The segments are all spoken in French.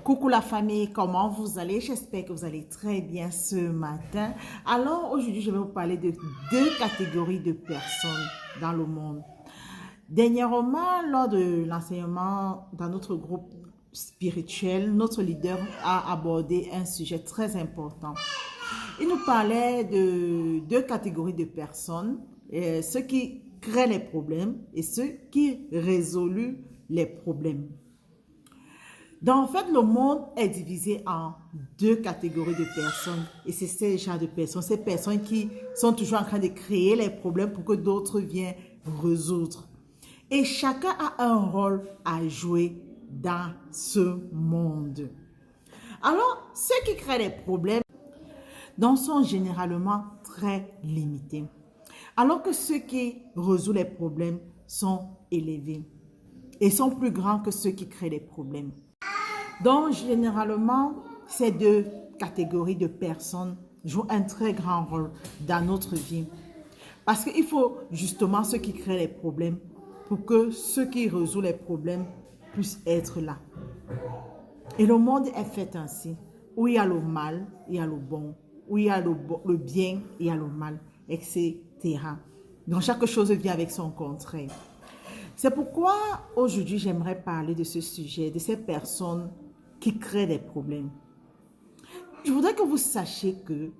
Coucou la famille, comment vous allez? J'espère que vous allez très bien ce matin. Alors aujourd'hui, je vais vous parler de deux catégories de personnes dans le monde. Dernièrement, lors de l'enseignement dans notre groupe spirituel, notre leader a abordé un sujet très important. Il nous parlait de deux catégories de personnes, ceux qui créent les problèmes et ceux qui résolvent les problèmes. Donc, en fait, le monde est divisé en deux catégories de personnes. Et c'est ces genres de personnes, ces personnes qui sont toujours en train de créer les problèmes pour que d'autres viennent résoudre. Et chacun a un rôle à jouer dans ce monde. Alors, ceux qui créent les problèmes donc, sont généralement très limités. Alors que ceux qui résolvent les problèmes sont élevés et sont plus grands que ceux qui créent les problèmes. Donc, généralement, ces deux catégories de personnes jouent un très grand rôle dans notre vie. Parce qu'il faut justement ceux qui créent les problèmes pour que ceux qui résolvent les problèmes puissent être là. Et le monde est fait ainsi, où il y a le mal, il y a le bon, où il y a le bien, il y a le mal, etc. Donc, chaque chose vient avec son contraire. C'est pourquoi aujourd'hui, j'aimerais parler de ce sujet, de ces personnes qui créent des problèmes. Je voudrais que vous sachiez que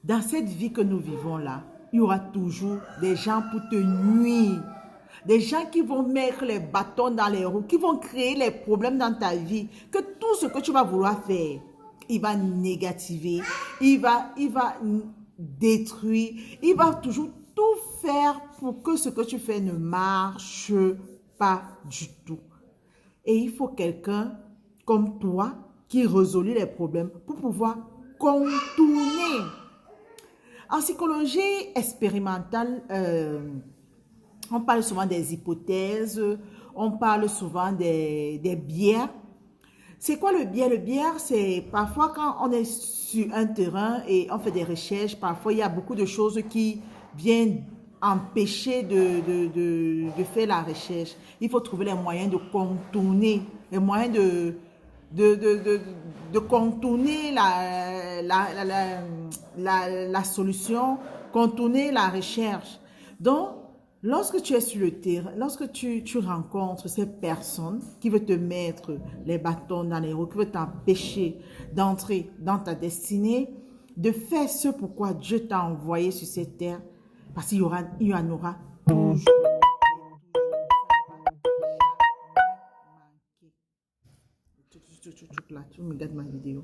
dans cette vie que nous vivons là, il y aura toujours des gens pour te nuire. Des gens qui vont mettre les bâtons dans les roues, qui vont créer les problèmes dans ta vie. Que tout ce que tu vas vouloir faire, il va négativer, il va détruire, il va toujours tout faire pour que ce que tu fais ne marche pas du tout. Et il faut quelqu'un comme toi qui résout les problèmes pour pouvoir contourner. En psychologie expérimentale, on parle souvent des hypothèses, on parle souvent des biais. C'est quoi le biais? Le biais, c'est parfois quand on est sur un terrain et on fait des recherches, parfois il y a beaucoup de choses qui viennent empêcher de faire la recherche. Il faut trouver les moyens de contourner, les moyens de contourner la solution, contourner la recherche. Donc, lorsque tu es sur le terrain, lorsque tu rencontres ces personnes qui veulent te mettre les bâtons dans les roues, qui veulent t'empêcher d'entrer dans ta destinée, de faire ce pourquoi Dieu t'a envoyé sur cette terre, parce qu'il y en aura toujours. Là, tu me regardes ma vidéo.